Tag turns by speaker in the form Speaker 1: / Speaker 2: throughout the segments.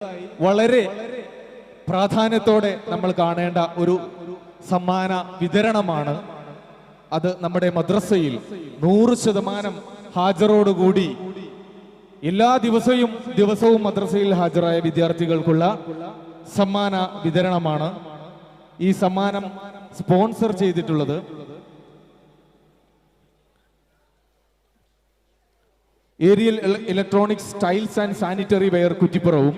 Speaker 1: വളരെ പ്രാധാന്യത്തോടെ നമ്മൾ കാണേണ്ട ഒരു സമ്മാന വിതരണമാണ്. അത് നമ്മുടെ മദ്രസയിൽ 100% ഹാജറോടുകൂടി എല്ലാ ദിവസവും മദ്രസയിൽ ഹാജരായ വിദ്യാർത്ഥികൾക്കുള്ള സമ്മാന വിതരണമാണ്. ഈ സമ്മാനം സ്പോൺസർ ചെയ്തിട്ടുള്ളത് Aerial electronics tiles and sanitary ware കുറ്റിപ്പുറവും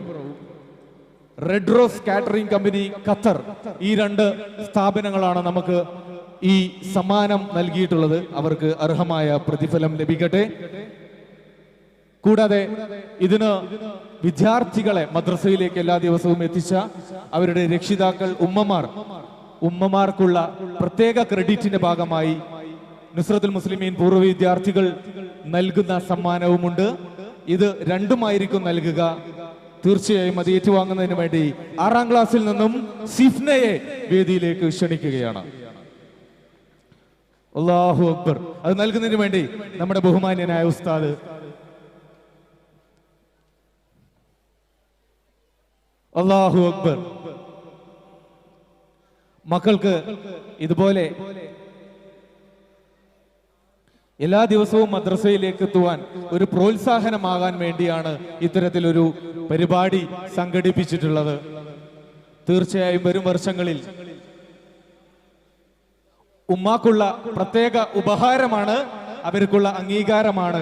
Speaker 1: red rose catering company Qatar, ഈ 2 സ്ഥാപനങ്ങളാണ് നമുക്ക് ഈ സമ്മാനം നൽകിയിട്ടുള്ളത്. അവർക്ക് അർഹമായ പ്രതിഫലം ലഭിക്കട്ടെ. കൂടാതെ ഇതിന് വിദ്യാർത്ഥികളെ മദ്രസയിലേക്ക് എല്ലാ ദിവസവും എത്തിച്ച അവരുടെ രക്ഷിതാക്കൾ, ഉമ്മമാർക്കുള്ള പ്രത്യേക ക്രെഡിറ്റിന്റെ ഭാഗമായി നുസ്രത്തുൽ മുസ്ലിമീൻ പൂർവ്വ വിദ്യാർത്ഥികൾ നൽകുന്ന സമ്മാനവുമുണ്ട്. ഇത് രണ്ടുമായിരിക്കും നൽകുക. തീർച്ചയായും അത് ഏറ്റുവാങ്ങുന്നതിന് വേണ്ടി 6ാം ക്ലാസ്സിൽ നിന്നും സിഫ്നയെ വേദിയിലേക്ക് ക്ഷണിക്കുകയാണ്. അല്ലാഹു അക്ബർ. അത് നൽകുന്നതിന് വേണ്ടി നമ്മുടെ ബഹുമാന്യനായ ഉസ്താദ് അല്ലാഹു അക്ബർ. മക്കൾക്ക് ഇതുപോലെ എല്ലാ ദിവസവും മദ്രസയിലേക്ക് എത്തുവാൻ ഒരു പ്രോത്സാഹനമാകാൻ വേണ്ടിയാണ് ഇത്തരത്തിലൊരു പരിപാടി സംഘടിപ്പിച്ചിട്ടുള്ളത്. തീർച്ചയായും വരും വർഷങ്ങളിൽ ഉമ്മാക്കുള്ള പ്രത്യേക ഉപഹാരമാണ്, അവർക്കുള്ള അംഗീകാരമാണ്.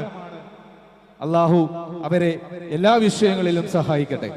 Speaker 1: അല്ലാഹു അവരെ എല്ലാ വിഷയങ്ങളിലും സഹായിക്കട്ടെ.